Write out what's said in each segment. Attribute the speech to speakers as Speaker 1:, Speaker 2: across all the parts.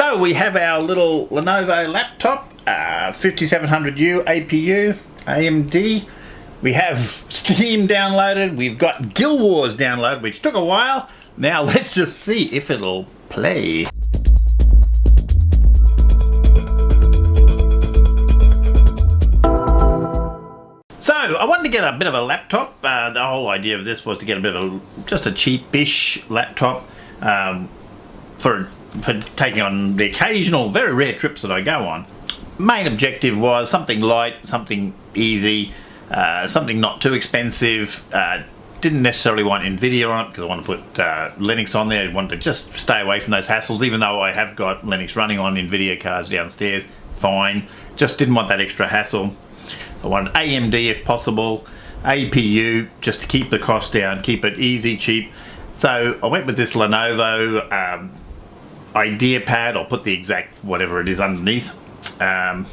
Speaker 1: So we have our little Lenovo laptop, 5700U APU, AMD. We have Steam downloaded. We've got Guild Wars downloaded, which took a while. Now let's just see if it'll play. So I wanted to get a bit of a laptop. The whole idea of this was to get a bit of just a cheapish laptop for taking on the occasional, very rare trips that I go on. Main objective was something light, something easy, something not too expensive. Didn't necessarily want NVIDIA on it because I want to put Linux on there. I wanted to just stay away from those hassles, even though I have got Linux running on NVIDIA cards downstairs. Fine. Just didn't want that extra hassle. So I wanted AMD if possible, APU just to keep the cost down, keep it easy, cheap. So I went with this Lenovo Ideapad. I'll put the exact whatever it is underneath. And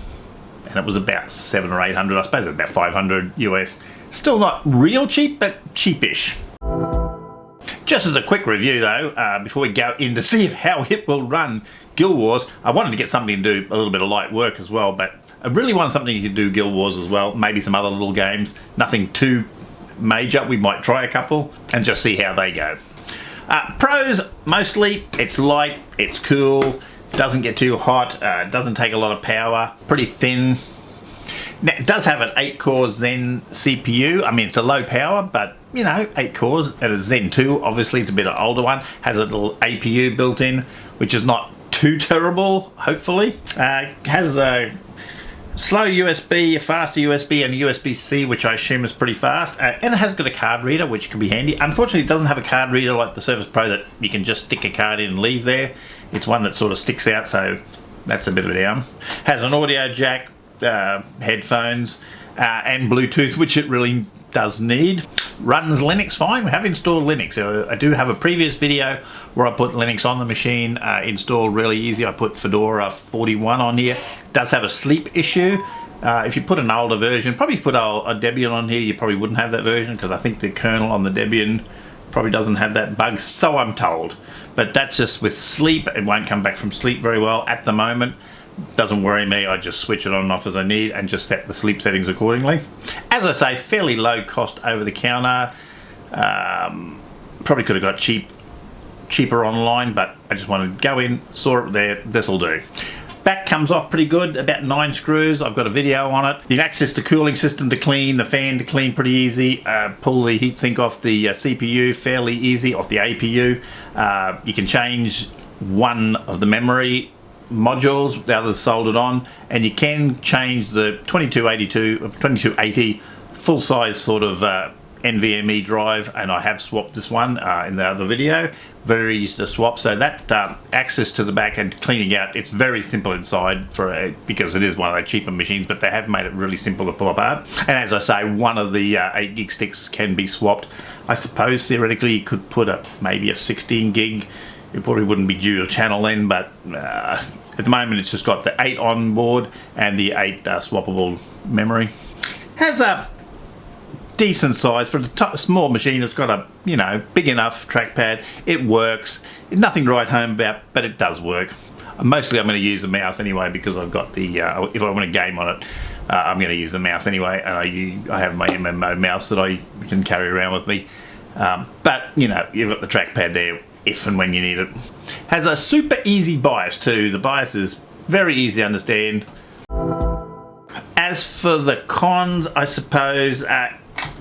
Speaker 1: it was about 700 or 800. I suppose it's about 500 US. Still not real cheap, but cheapish. Just as a quick review though, before we go in to see how it will run Guild Wars, I wanted to get something to do a little bit of light work as well, but I really wanted something you could do Guild Wars as well, maybe some other little games, nothing too major. We might try a couple and just see how they go. Pros, mostly, it's light, it's cool, doesn't get too hot, doesn't take a lot of power, pretty thin. Now, it does have an 8-core Zen CPU. I mean, it's a low power, but, you know, 8 cores. And a Zen 2, obviously, it's a bit of an older one. Has a little APU built in, which is not too terrible, hopefully. Has a slow USB, a faster USB, and a USB-C, which I assume is pretty fast. And it has got a card reader, which can be handy. Unfortunately, it doesn't have a card reader like the Surface Pro that you can just stick a card in and leave there. It's one that sort of sticks out, so that's a bit of a down. Has an audio jack, headphones, and Bluetooth, which it really does need. Runs Linux fine. We have installed Linux. I do have a previous video where I put Linux on the machine, installed really easy. I put Fedora 41 on here. Does have a sleep issue. If you put an older version, probably put a Debian on here, you probably wouldn't have that version because I think the kernel on the Debian probably doesn't have that bug, so I'm told. But that's just with sleep. It won't come back from sleep very well at the moment. Doesn't worry me. I just switch it on and off as I need and just set the sleep settings accordingly. As I say, fairly low cost over the counter. Probably could have got cheaper online, but I just wanted to go in, saw it there, this'll do. Back comes off pretty good, about 9 screws. I've got a video on it. You can access the cooling system to clean, the fan to clean pretty easy. Pull the heatsink off the CPU fairly easy, off the APU. You can change one of the memory modules, the other's soldered on, and you can change the 2280 full size sort of NVMe drive, and I have swapped this one in the other video. Very easy to swap, so that access to the back and cleaning out, it's very simple inside because it is one of the cheaper machines, but they have made it really simple to pull apart. And as I say, one of the 8 gig sticks can be swapped. I suppose theoretically you could put maybe a 16 gig. It probably wouldn't be dual channel then, but at the moment it's just got the 8 on board and the 8 swappable memory. Has a decent size for the small machine. It's got a, you know, big enough trackpad. It works. Nothing to write home about, but it does work. Mostly I'm going to use the mouse anyway because I've got the, if I want to game on it, I'm going to use the mouse anyway, and I have my MMO mouse that I can carry around with me. But, you know, you've got the trackpad there if and when you need it. Has a super easy BIOS too. The BIOS is very easy to understand. As for the cons, I suppose,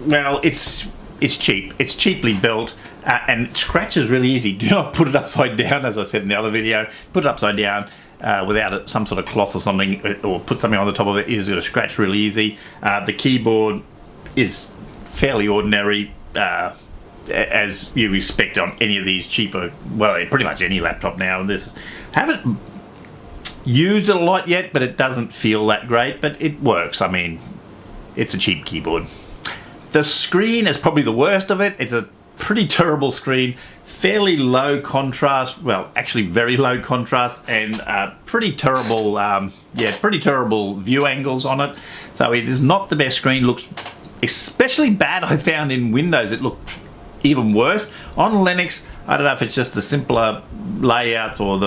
Speaker 1: well, it's cheap. It's cheaply built, and it scratches really easy. Do not put it upside down, as I said in the other video. Put it upside down without some sort of cloth or something, or put something on the top of it. It is going to scratch really easy. The keyboard is fairly ordinary, as you expect on any of these cheaper, well, pretty much any laptop now. Haven't used it a lot yet, but it doesn't feel that great, but it works. I mean, it's a cheap keyboard. The screen is probably the worst of it. It's a pretty terrible screen, fairly low contrast, well, actually very low contrast, and pretty terrible, pretty terrible view angles on it. So it is not the best screen. Looks especially bad, I found, in Windows. It looked even worse. On Linux, I don't know if it's just the simpler layouts or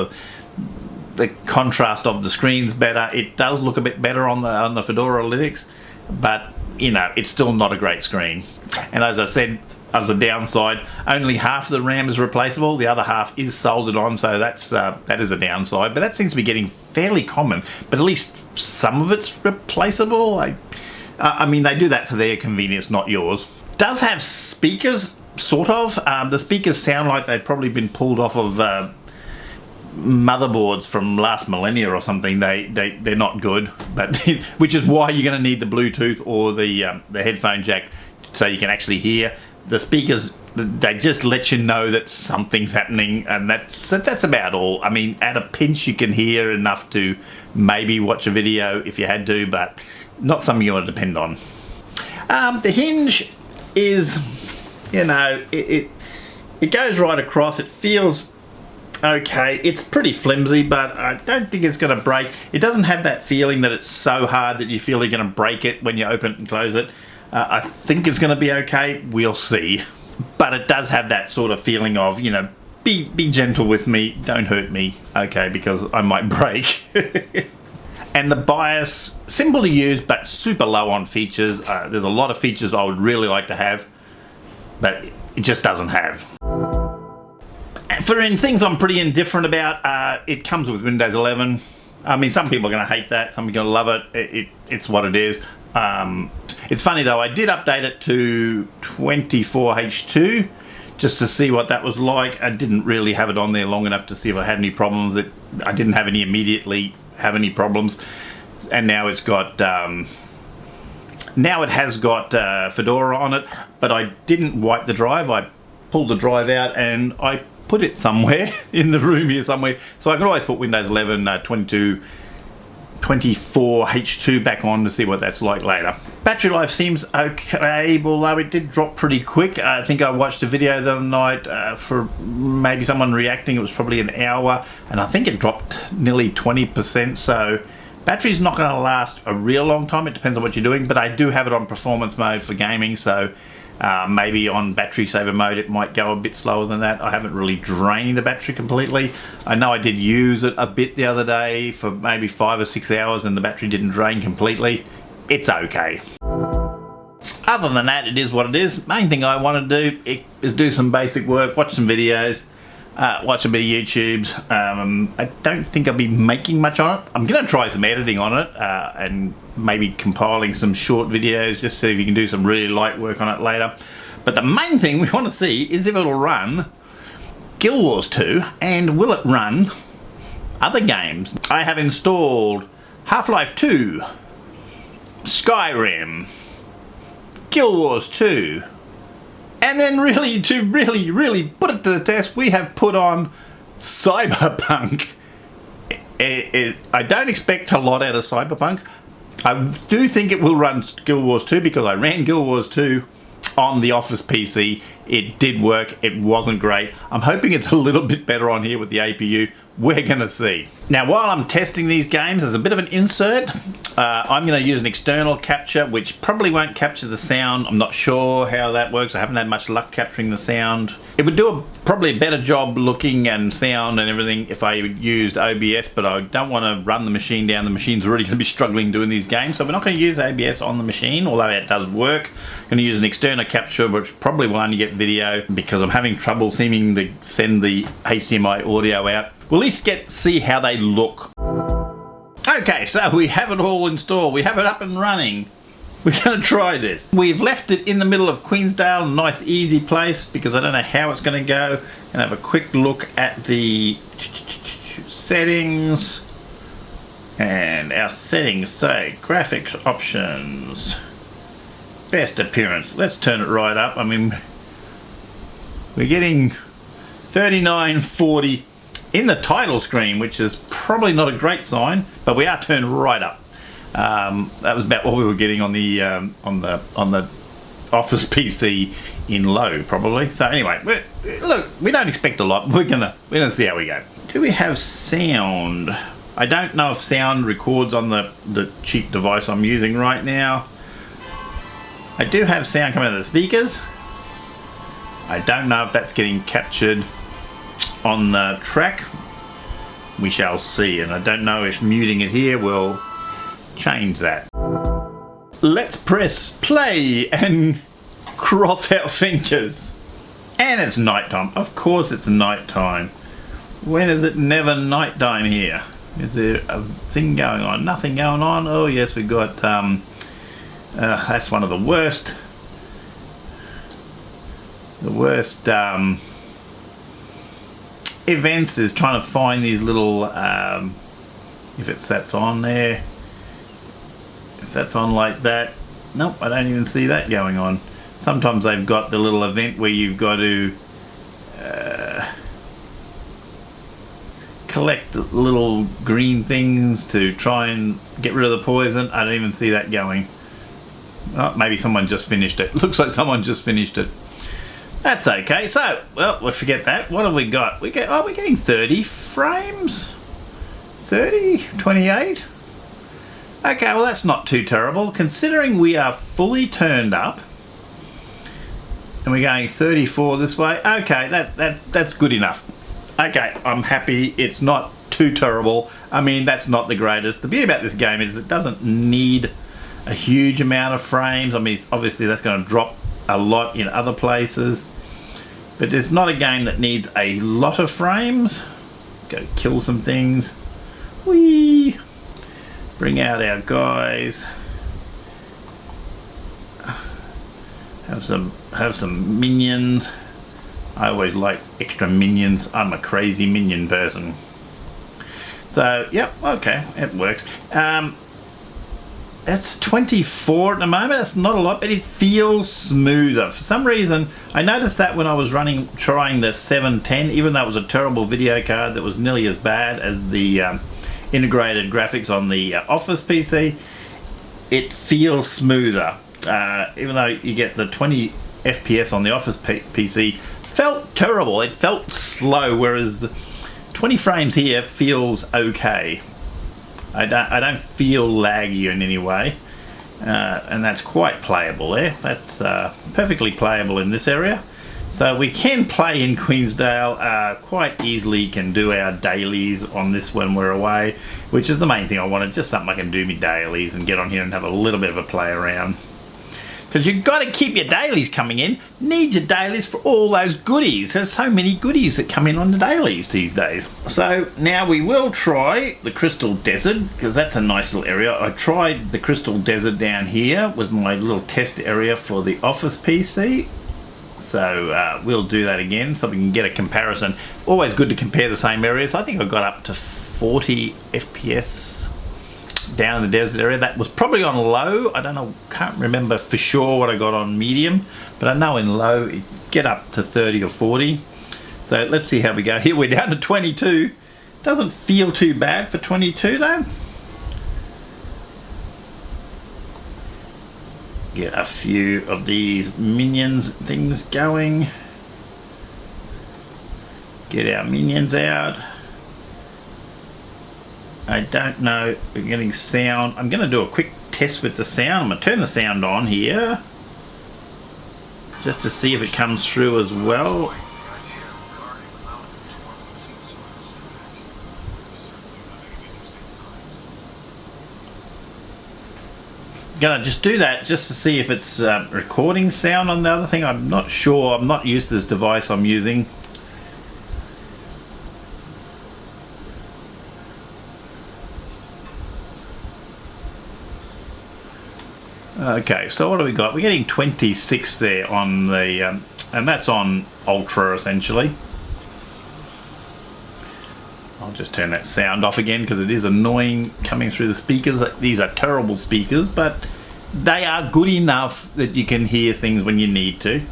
Speaker 1: the contrast of the screen's better. It does look a bit better on the Fedora Linux, but you know, it's still not a great screen. And as I said, as a downside, only half of the RAM is replaceable. The other half is soldered on, so that is a downside. But that seems to be getting fairly common. But at least some of it's replaceable. I mean, they do that for their convenience, not yours. Does have speakers, sort of. The speakers sound like they've probably been pulled off of motherboards from last millennia or something. They're not good, but which is why you're going to need the Bluetooth or the headphone jack, so you can actually hear. The speakers, they just let you know that something's happening, and that's about all. I mean, at a pinch you can hear enough to maybe watch a video if you had to, but not something you want to depend on. The hinge is, you know, it goes right across. It feels okay. It's pretty flimsy, but I don't think it's going to break. It doesn't have that feeling that it's so hard that you feel you're going to break it when you open it and close it. I think it's going to be okay. We'll see. But it does have that sort of feeling of, you know, be gentle with me, don't hurt me, okay, because I might break. And the BIOS, simple to use, but super low on features. There's a lot of features I would really like to have, but it just doesn't have. For things I'm pretty indifferent about, it comes with Windows 11. I mean, some people are going to hate that, some are going to love it. It's what it is. It's funny though, I did update it to 24H2 just to see what that was like. I didn't really have it on there long enough to see if I had any problems. I didn't have any immediately have any problems, and now it's got now it has got Fedora on it, but I didn't wipe the drive. I pulled the drive out and I put it somewhere in the room here somewhere, so I can always put Windows 11 24H2 back on to see what that's like later. Battery life seems okay, although it did drop pretty quick. I think I watched a video the other night for maybe someone reacting. It was probably an hour, and I think it dropped nearly 20%, so battery's not going to last a real long time. It depends on what you're doing, but I do have it on performance mode for gaming, so maybe on battery saver mode it might go a bit slower than that. I haven't really drained the battery completely. I know I did use it a bit the other day for maybe 5 or 6 hours and the battery didn't drain completely. It's okay. Other than that, it is what it is. Main thing I want to do is do some basic work, watch some videos, watch a bit of YouTube's. I don't think I'll be making much on it. I'm going to try some editing on it and maybe compiling some short videos just so if you can do some really light work on it later. But the main thing we want to see is if it'll run Guild Wars 2 and will it run other games. I have installed Half-Life 2, Skyrim, Guild Wars 2, and then really to really put it to the test, we have put on Cyberpunk. I don't expect a lot out of Cyberpunk. I do think it will run Guild Wars 2 because I ran Guild Wars 2 on the Office PC. It did work. It wasn't great. I'm hoping it's a little bit better on here with the APU. We're going to see. Now, while I'm testing these games, as a bit of an insert, I'm going to use an external capture, which probably won't capture the sound. I'm not sure how that works. I haven't had much luck capturing the sound. It would do probably a better job looking and sound and everything if I used OBS, but I don't want to run the machine down. The machine's already going to be struggling doing these games, so we're not going to use OBS on the machine, although it does work. I'm going to use an external capture, which probably will only get video because I'm having trouble seeming to send the HDMI audio out. We'll at least see how they look. Okay, so we have it all installed. We have it up and running. We're going to try this. We've left it in the middle of Queensdale, a nice easy place, because I don't know how it's going to go. I'm going to have a quick look at the settings. And our settings say graphics options, best appearance. Let's turn it right up. I mean, we're getting 3940 in the title screen, which is probably not a great sign, but we are turned right up. That was about what we were getting on the Office PC in low, probably. So anyway, look, we don't expect a lot. We're gonna see how we go. Do we have sound? I don't know if sound records on the cheap device I'm using right now. I do have sound coming out of the speakers. I don't know if that's getting captured on the track. we shall see, and I don't know if muting it here will change that. Let's press play and cross our fingers. And it's nighttime. Of course it's nighttime. When is it never nighttime here? Is there a thing going on? Nothing going on. Oh yes, we got that's one of the worst events is trying to find these little if that's on there, if that's on like that. Nope, I don't even see that going on. Sometimes they've got the little event where you've got to collect little green things to try and get rid of the poison. I don't even see that going. Oh, maybe someone just finished it. Looks like someone just finished it. That's okay. So, well, we'll forget that. What have we got? We're getting 30 frames? 30? 28? Okay, well that's not too terrible. Considering we are fully turned up and we're going 34 this way. Okay, that's good enough. Okay, I'm happy. It's not too terrible. I mean, that's not the greatest. The beauty about this game is it doesn't need a huge amount of frames. I mean, obviously that's going to drop a lot in other places, but it's not a game that needs a lot of frames. Let's go kill some things. Whee! Bring out our guys. Have some minions. I always like extra minions. I'm a crazy minion person. So, yep, okay, it works. That's 24 at the moment. That's not a lot, but it feels smoother. For some reason, I noticed that when I was trying the 710, even though it was a terrible video card that was nearly as bad as the integrated graphics on the Office PC, it feels smoother. Even though you get the 20 FPS on the Office PC, felt terrible. It felt slow, whereas the 20 frames here feels okay. I don't feel laggy in any way, and that's quite playable there. That's perfectly playable in this area. So we can play in Queensdale quite easily. Can do our dailies on this when we're away, which is the main thing I wanted. Just something I can do me dailies and get on here and have a little bit of a play around. Because you've got to keep your dailies coming in. Need your dailies for all those goodies. There's so many goodies that come in on the dailies these days. So now we will try the Crystal Desert, because that's a nice little area. I tried the Crystal Desert down here, was my little test area for the Office PC. So we'll do that again so we can get a comparison. Always good to compare the same areas. I think I got up to 40 FPS down in the desert area. That was probably on low. I don't know, can't remember for sure what I got on medium, but I know in low it get up to 30 or 40. So let's see how we go. Here we're down to 22. Doesn't feel too bad for 22 though. Get a few of these minions things going. Get our minions out. I don't know, we're getting sound. I'm going to do a quick test with the sound. I'm going to turn the sound on here just to see if it comes through as well. Gonna just do that just to see if it's recording sound on the other thing. I'm not sure. I'm not used to this device I'm using. Okay, so what do we got? We're getting 26 there on the, and that's on Ultra essentially. I'll just turn that sound off again because it is annoying coming through the speakers. These are terrible speakers, but they are good enough that you can hear things when you need to.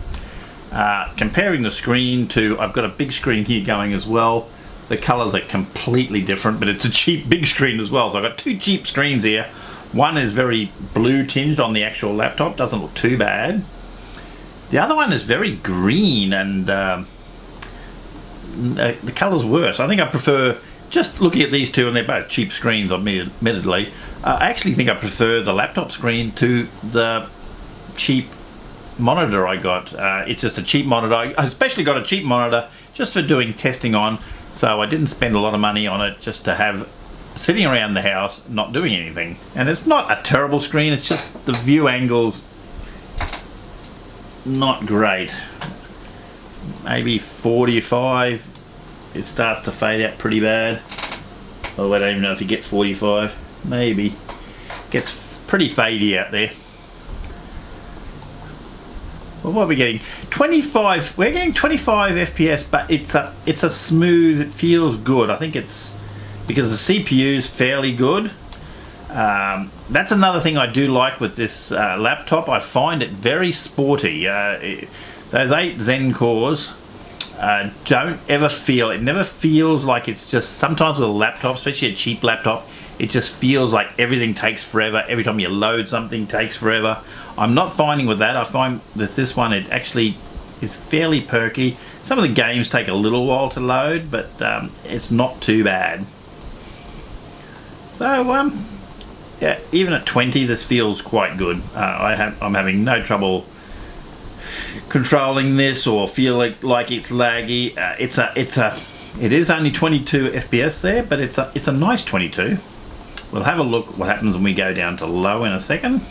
Speaker 1: Comparing the screen to, I've got a big screen here going as well. The colours are completely different, but it's a cheap big screen as well. So I've got two cheap screens here. One is very blue tinged on the actual laptop, doesn't look too bad. The other one is very green and the colour's worse. I think I prefer, just looking at these two, and they're both cheap screens admittedly, I actually think I prefer the laptop screen to the cheap monitor I got. It's just a cheap monitor. I especially got a cheap monitor just for doing testing on. So I didn't spend a lot of money on it just to have sitting around the house not doing anything. And it's not a terrible screen, it's just the view angles not great. Maybe 45, it starts to fade out pretty bad. Oh, I don't even know if you get 45, maybe. Gets pretty fadey out there. Well, what are we getting? 25. We're getting 25 FPS, but it's a smooth. It feels good. I think it's because the CPU is fairly good. That's another thing I do like with this laptop. I find it very sporty. Those 8 Zen cores don't ever feel. It never feels like it's just. Sometimes with a laptop, especially a cheap laptop, it just feels like everything takes forever. Every time you load something, takes forever. I'm not finding with that. I find with this one it actually is fairly perky. Some of the games take a little while to load, but it's not too bad. So yeah, even at 20 this feels quite good. I'm having no trouble controlling this or feel like it's laggy. It is only 22 FPS there, but it's a nice 22. We'll have a look what happens when we go down to low in a second.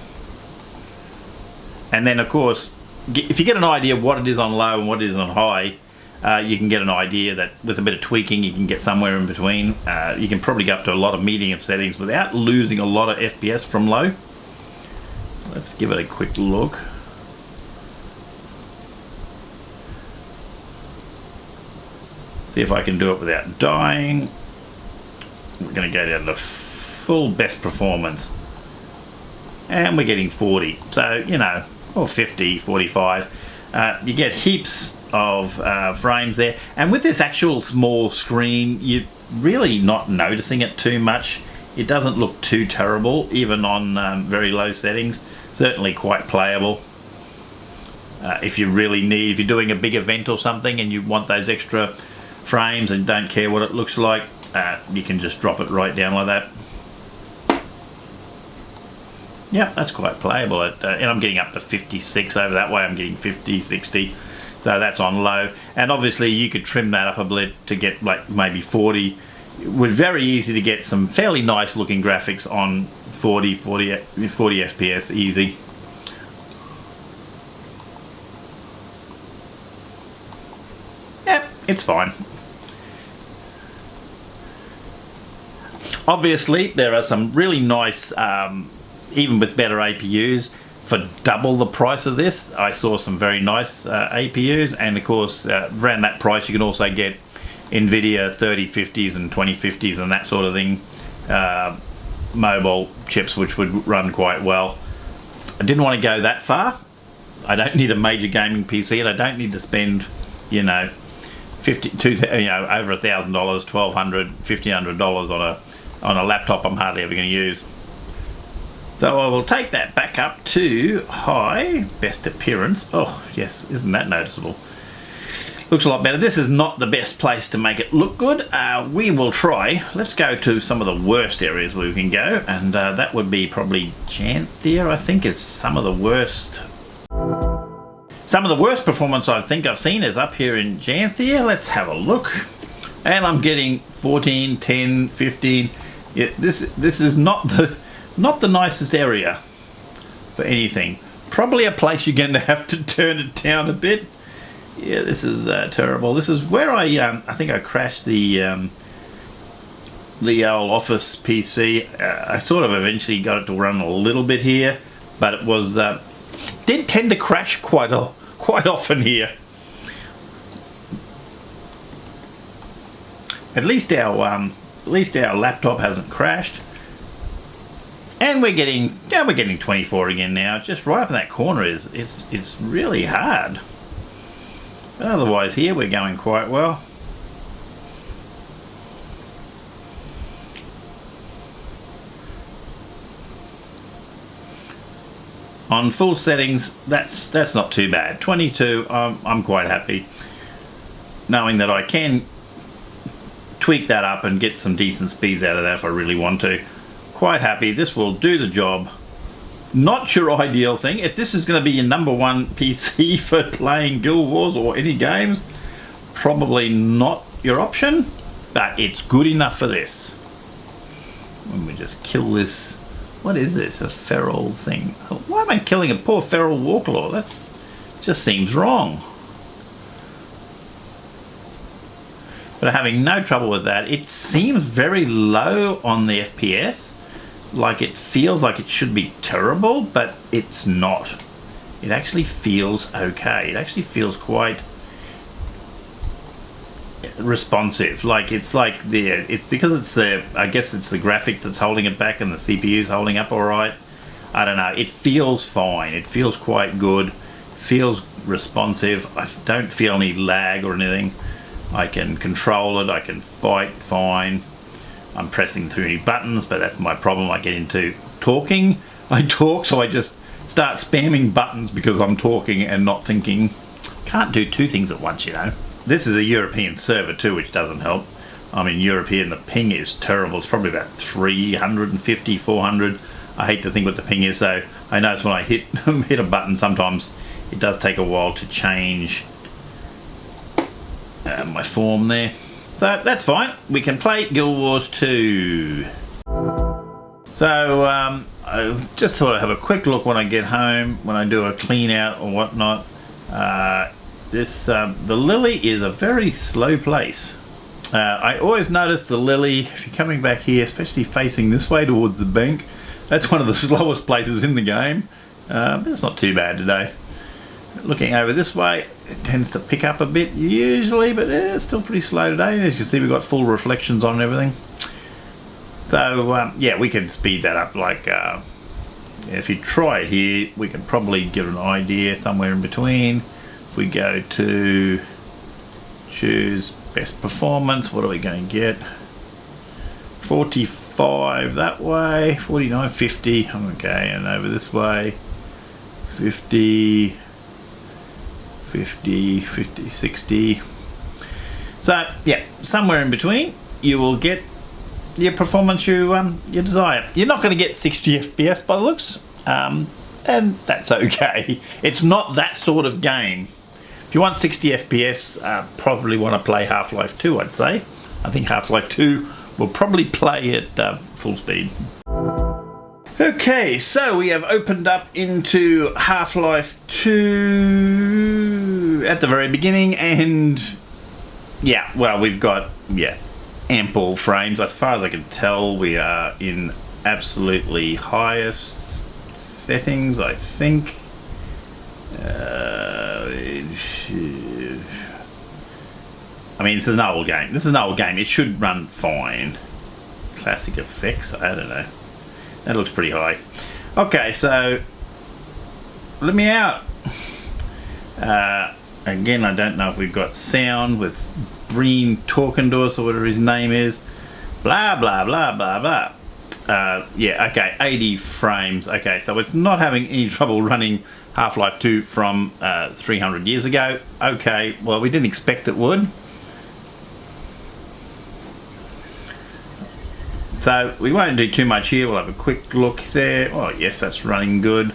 Speaker 1: And then of course, if you get an idea what it is on low and what it is on high, you can get an idea that with a bit of tweaking you can get somewhere in between. You can probably go up to a lot of medium settings without losing a lot of FPS from low. Let's give it a quick look. See if I can do it without dying. We're going to go down to full best performance. And we're getting 40. So, you know, or 50, 45. You get heaps of frames there. And with this actual small screen, you're really not noticing it too much. It doesn't look too terrible, even on very low settings. Certainly quite playable. If you really need, if you're doing a big event or something and you want those extra frames and don't care what it looks like, you can just drop it right down like that. Yeah, that's quite playable. And I'm getting up to 56 over that way. I'm getting 50, 60. So that's on low. And obviously you could trim that up a bit to get like maybe 40. It was very easy to get some fairly nice looking graphics on 40 FPS easy. Yep, it's fine. Obviously there are some really nice even with better APUs for double the price of this. I saw some very nice APUs, and of course around that price you can also get NVIDIA 3050s and 2050s and that sort of thing, mobile chips which would run quite well. I didn't want to go that far. I don't need a major gaming PC, and I don't need to spend, you know, over $1,000, $1,200, $1,500 on a laptop I'm hardly ever going to use. So I will take that back up to high, best appearance. Oh yes, isn't that noticeable? Looks a lot better. This is not the best place to make it look good. We will try. Let's go to some of the worst areas where we can go, and that would be probably Janthia, I think, is some of the worst. Some of the worst performance I think I've seen is up here in Janthia. Let's have a look. And I'm getting 14, 10, 15. Yeah, this is not the nicest area for anything. Probably a place you're going to have to turn it down a bit. Yeah, this is terrible. This is where I think I crashed the old Office PC. I sort of eventually got it to run a little bit here, but it was did tend to crash quite often here. At least our laptop hasn't crashed. And we're getting 24 again now. Just right up in that corner it's really hard. But otherwise here we're going quite well. On full settings, that's not too bad. 22, I'm quite happy, knowing that I can tweak that up and get some decent speeds out of that if I really want to. Quite happy. This will do the job. Not your ideal thing. If this is going to be your #1 PC for playing Guild Wars or any games, probably not your option. but it's good enough for this. Let me just kill this. What is this? A feral thing? Why am I killing a poor feral warclaw? That's just seems wrong. But I'm having no trouble with that. It seems very low on the FPS. Like it feels like it should be terrible, but it's not. It actually feels okay. It actually feels quite responsive. Like it's because it's I guess it's the graphics that's holding it back and the CPU's holding up all right. I don't know. It feels fine. It feels quite good. It feels responsive. I don't feel any lag or anything. I can control it. I can fight fine. I'm pressing too many buttons, but that's my problem. I get into talking. I talk, so I just start spamming buttons because I'm talking and not thinking. Can't do two things at once, you know. This is a European server too, which doesn't help. I mean, European, the ping is terrible. It's probably about 350, 400. I hate to think what the ping is, so I notice when I hit a button, sometimes it does take a while to change my form there. So that's fine. We can play Guild Wars 2. So I just thought I'd have a quick look when I get home, when I do a clean out or whatnot. The Lily is a very slow place. I always notice the Lily, if you're coming back here, especially facing this way towards the bank, that's one of the slowest places in the game. But it's not too bad today. Looking over this way, it tends to pick up a bit usually, but it's still pretty slow today. As you can see, we've got full reflections on and everything. So yeah, we can speed that up. Like if you try it here, we can probably get an idea somewhere in between. If we go to choose best performance, what are we going to get? 45 that way, 49, 50. Okay, and over this way, 50. 50, 50, 60. So yeah, somewhere in between you will get your performance you desire. You're not going to get 60 FPS by the looks, and that's okay. It's not that sort of game. If you want 60 FPS, probably want to play Half-Life 2, I'd say. I think Half-Life 2 will probably play at full speed. Okay, so we have opened up into Half-Life 2 at the very beginning, and yeah, well, we've got ample frames. As far as I can tell, we are in absolutely highest settings, I think. I mean, this is an old game. It should run fine. Classic effects, I don't know. That looks pretty high. Okay, so let me out. Again, I don't know if we've got sound with Breen talking to us or whatever his name is. Blah, blah, blah, blah, blah. Yeah, okay, 80 frames. Okay, so it's not having any trouble running Half-Life 2 from 300 years ago. Okay, well, we didn't expect it would. So we won't do too much here. We'll have a quick look there. Oh yes, that's running good.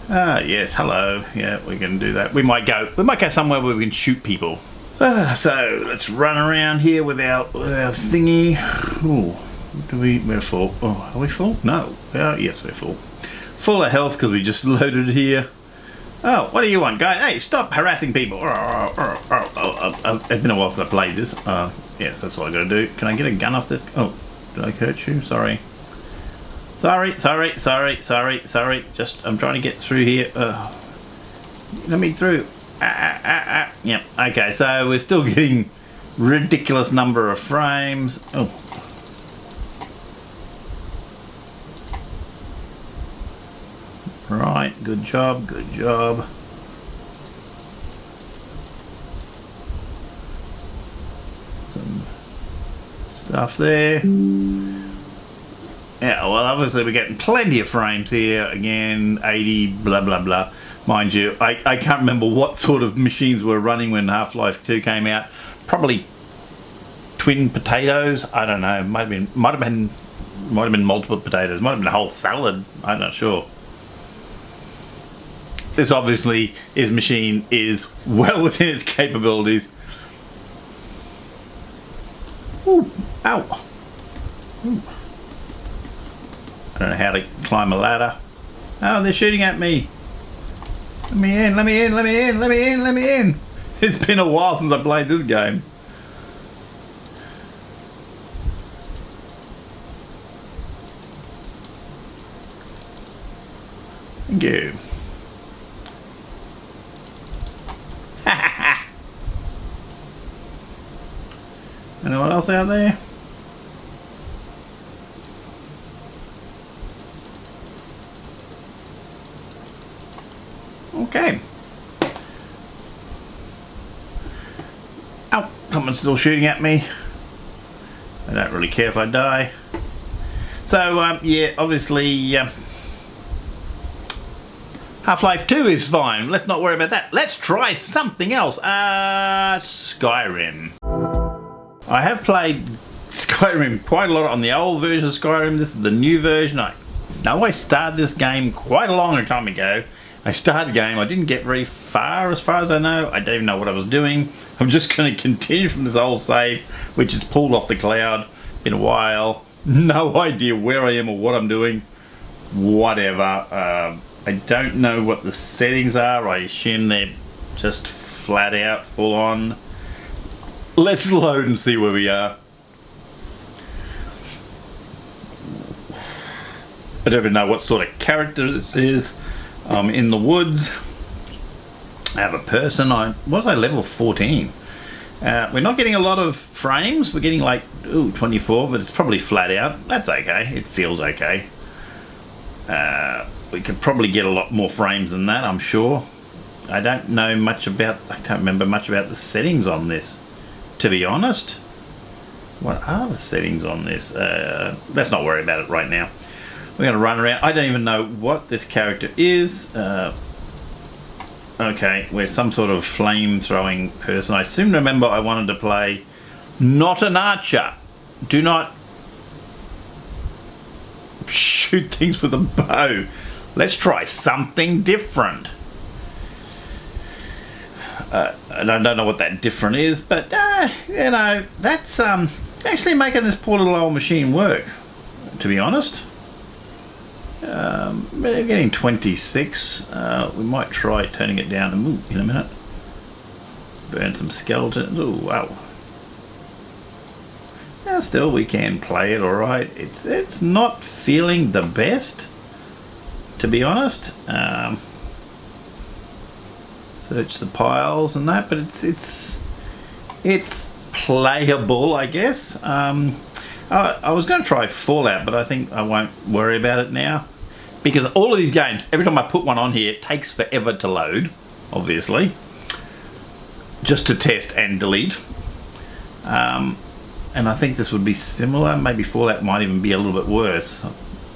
Speaker 1: Yes, hello. Yeah, we can do that. We might go somewhere where we can shoot people. So let's run around here with our thingy. Ooh, we're full. Oh, are we full? No. Yes, we're full. Full of health because we just loaded here. Oh, what do you want, guys? Hey, stop harassing people. It's been a while since I played this. Yes, that's what I got to do. Can I get a gun off this? Oh. Did I hurt you? Sorry. Sorry. Just, I'm trying to get through here. Let me through. Yep. Okay, so we're still getting ridiculous number of frames. Oh. Right, good job. Some stuff there. Yeah, well, obviously we're getting plenty of frames here. Again, 80, blah, blah, blah. Mind you, I can't remember what sort of machines were running when Half-Life 2 came out. Probably twin potatoes. I don't know. Might have been multiple potatoes. Might have been a whole salad. I'm not sure. This obviously, his machine is well within its capabilities. Ooh, Ow! Ooh. I don't know how to climb a ladder. Oh, they're shooting at me. Let me in, let me in, let me in, let me in, let me in. It's been a while since I played this game. Thank you. Anyone else out there? Okay. Ow! Someone's still shooting at me. I don't really care if I die. So, yeah, obviously, Half-Life 2 is fine. Let's not worry about that. Let's try something else. Skyrim. I have played Skyrim quite a lot on the old version of Skyrim. This is the new version. I know I started this game quite a long time ago. I started the game, I didn't get very far as I know. I don't even know what I was doing. I'm just going to continue from this old save, which is pulled off the cloud. Been a while. No idea where I am or what I'm doing. Whatever. I don't know what the settings are. I assume they're just flat out, full on. Let's load and see where we are. I don't even know what sort of character this is. I'm in the woods. I have a person. Was I level 14? We're not getting a lot of frames. We're getting like 24, but it's probably flat out. That's okay. It feels okay. We could probably get a lot more frames than that, I'm sure. I don't remember much about the settings on this, to be honest. What are the settings on this? Let's not worry about it right now. We're going to run around. I don't even know what this character is. Okay, we're some sort of flame-throwing person. I seem to remember I wanted to play not an archer. Do not shoot things with a bow. Let's try something different. And I don't know what that different is, but you know, that's actually making this poor little old machine work, to be honest. We're getting 26. We might try turning it down in a minute. Burn some skeletons. Oh wow. Yeah, still we can play it alright. It's not feeling the best, to be honest. Search the piles and that, but it's playable, I guess. I was going to try Fallout, but I think I won't worry about it now, because all of these games, every time I put one on here, it takes forever to load, obviously, just to test and delete. And I think this would be similar. Maybe Fallout might even be a little bit worse.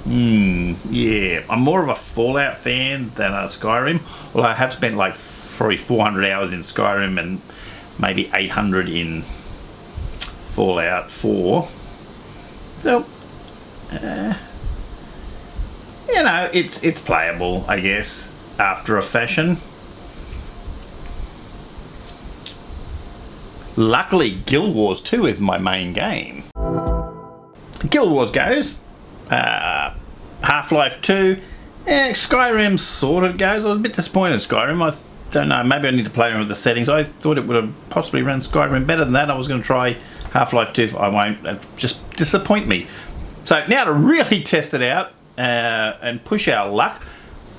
Speaker 1: Yeah, I'm more of a Fallout fan than a Skyrim. Well, I have spent like probably 400 hours in Skyrim and maybe 800 in Fallout 4. So, you know, it's playable, I guess, after a fashion. Luckily, Guild Wars 2 is my main game. Guild Wars goes. Half-Life 2. Skyrim sort of goes. I was a bit disappointed in Skyrim. I don't know, maybe I need to play around with the settings. I thought it would have possibly run Skyrim better than that. I was going to try Half-Life 2. I won't. Just disappoint me. So now to really test it out and push our luck,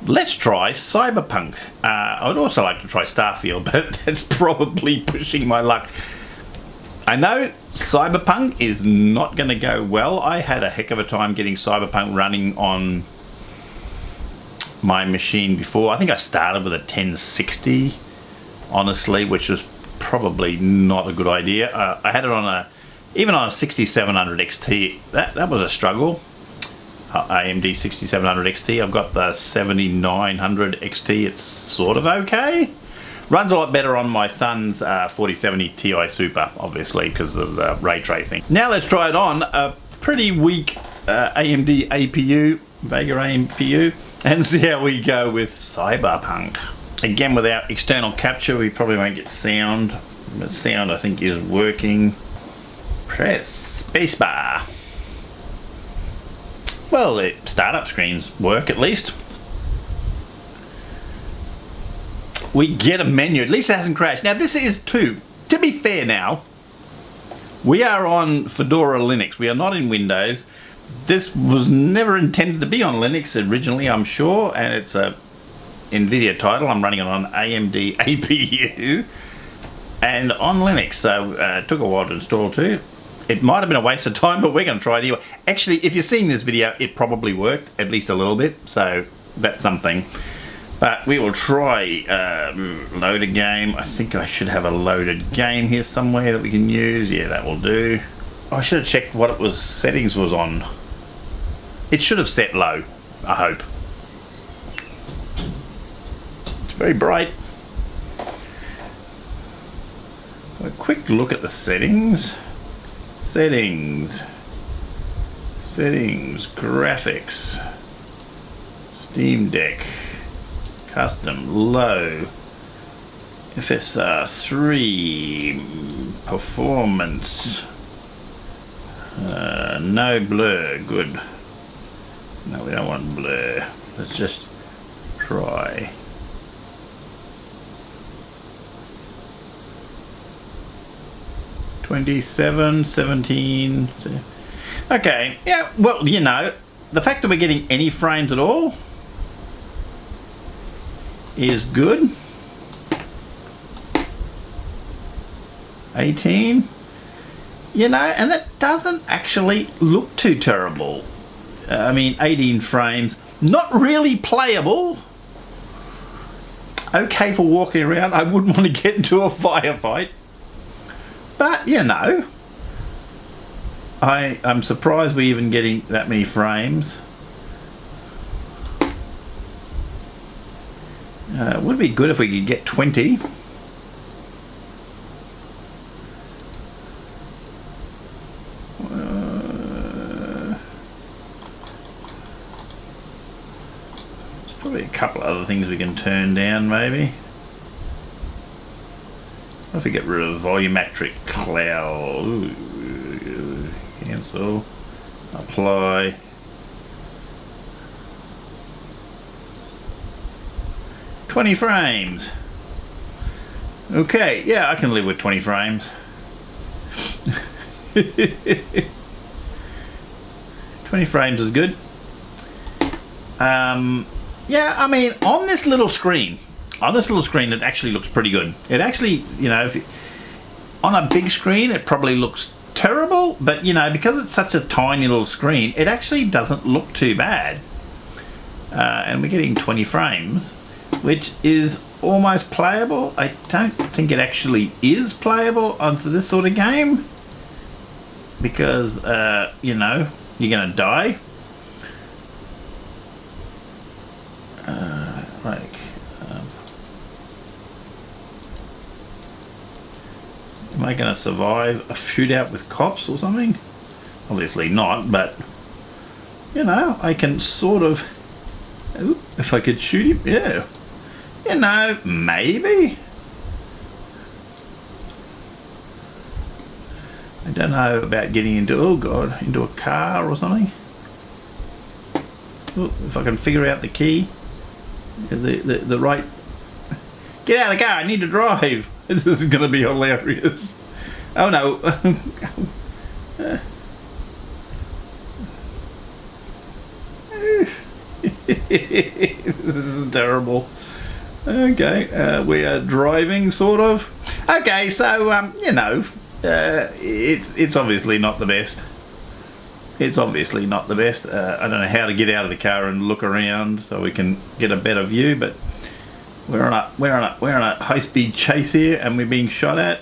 Speaker 1: let's try Cyberpunk. I would also like to try Starfield, but that's probably pushing my luck. I know Cyberpunk is not going to go well. I had a heck of a time getting Cyberpunk running on my machine before. I think I started with a 1060, honestly, which was probably not a good idea. I had it on even on a 6700 XT. That was a struggle. AMD 6700 XT. I've got the 7900 XT. It's sort of okay. Runs a lot better on my son's 4070 Ti Super, obviously, because of the ray tracing. Now let's try it on a pretty weak AMD APU, Vega APU, and see how we go with Cyberpunk. Again, without external capture, we probably won't get sound. The sound, I think, is working. Press spacebar. Well, the startup screens work at least. We get a menu. At least it hasn't crashed. Now this is to be fair now, we are on Fedora Linux. We are not in Windows. This was never intended to be on Linux originally, I'm sure, and it's a NVIDIA title. I'm running it on AMD APU and on Linux, so it took a while to install too. It might have been a waste of time, but we're going to try it anyway. Actually, if you're seeing this video, it probably worked, at least a little bit, so that's something. But we will try load a game. I think I should have a loaded game here somewhere that we can use. Yeah, that will do. I should have checked what it was settings was on. It should have set low, I hope. It's very bright. A quick look at the settings. Settings, graphics, Steam Deck, custom, low, FSR 3, performance, no blur, good. No, we don't want blur. Let's just try. $27, 17. Okay, yeah, well, you know, the fact that we're getting any frames at all is good. 18. You know, and that doesn't actually look too terrible. I mean, 18 frames, not really playable. Okay for walking around. I wouldn't want to get into a firefight. But, you know, I'm surprised we're even getting that many frames. It would be good if we could get 20. There's probably a couple of other things we can turn down, maybe. If we get rid of volumetric cloud, ooh, cancel, apply. $20 frames. Okay, yeah, I can live with 20 frames. 20 frames is good. Yeah, I mean, on this little screen, it actually looks pretty good. It actually, you know, on a big screen, it probably looks terrible, but, you know, because it's such a tiny little screen, it actually doesn't look too bad. And we're getting 20 frames, which is almost playable. I don't think it actually is playable onto this sort of game, because, you know, you're going to die. Am I going to survive a shootout with cops or something? Obviously not, but, you know, I can sort of... Ooh, if I could shoot him, yeah. You know, maybe. I don't know about getting into, oh God, into a car or something. Ooh, if I can figure out the key. The right... Get out of the car, I need to drive. This is going to be hilarious. Oh no. This is terrible. Okay, we are driving, sort of. Okay, so, you know, it's obviously not the best. It's obviously not the best. I don't know how to get out of the car and look around so we can get a better view, but we're on a high-speed chase here, and we're being shot at.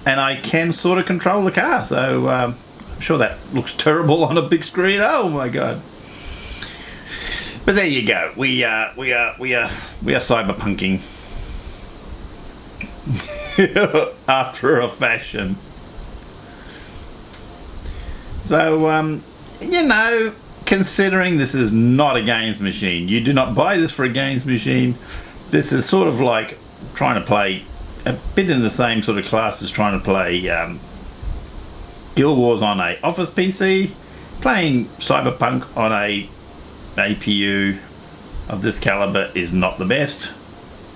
Speaker 1: And I can sort of control the car, so I'm sure that looks terrible on a big screen. Oh my God! But there you go. We are cyberpunking after a fashion. So you know, considering this is not a games machine, you do not buy this for a games machine. This is sort of like trying to play a bit in the same sort of class as trying to play Guild Wars on a Office PC. Playing Cyberpunk on a APU of this caliber is not the best,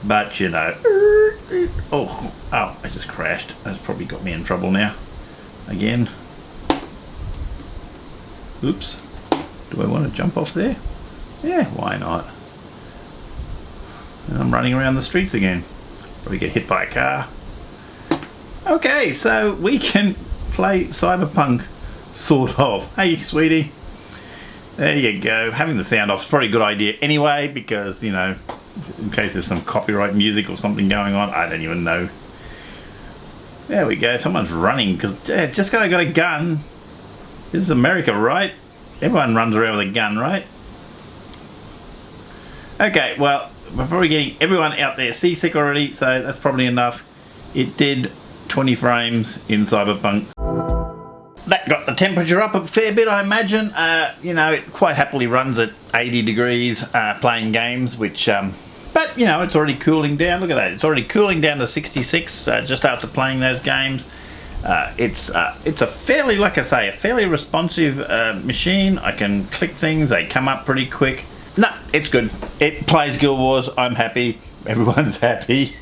Speaker 1: but you know. Oh, I just crashed. That's probably got me in trouble now. Again. Oops. Do I want to jump off there? Yeah, why not? And I'm running around the streets again. Probably get hit by a car. Okay, so we can play Cyberpunk, sort of. Hey, sweetie. There you go. Having the sound off is probably a good idea anyway, because, you know, in case there's some copyright music or something going on, I don't even know. There we go. Someone's running because just got a gun. This is America, right? Everyone runs around with a gun, right? Okay, well, we're probably getting everyone out there seasick already, so that's probably enough. It did 20 frames in Cyberpunk. That got the temperature up a fair bit, I imagine. You know, it quite happily runs at 80 degrees playing games, which... but, you know, it's already cooling down. Look at that. It's already cooling down to 66 just after playing those games. It's a fairly, like I say, a fairly responsive machine. I can click things. They come up pretty quick. No, it's good. It plays Guild Wars. I'm happy. Everyone's happy.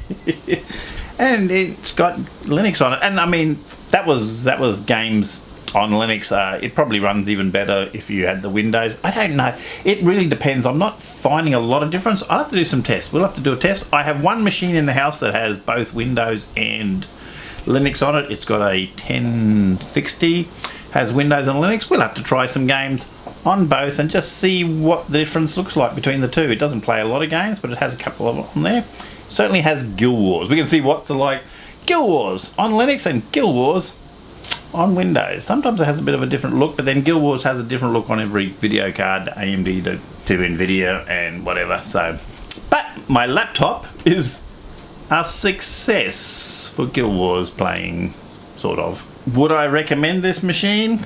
Speaker 1: And it's got Linux on it. And, I mean, that was games on Linux. It probably runs even better if you had the Windows. I don't know. It really depends. I'm not finding a lot of difference. I'll have to do some tests. We'll have to do a test. I have one machine in the house that has both Windows and Linux on it. It's got a 1060, has Windows and Linux. We'll have to try some games on both and just see what the difference looks like between the two. It doesn't play a lot of games, but it has a couple of them on there. It certainly has Guild Wars. We can see what's like Guild Wars on Linux and Guild Wars on Windows. Sometimes it has a bit of a different look, but then Guild Wars has a different look on every video card, AMD to Nvidia and whatever. So, but my laptop is a success for Guild Wars playing, sort of. Would I recommend this machine?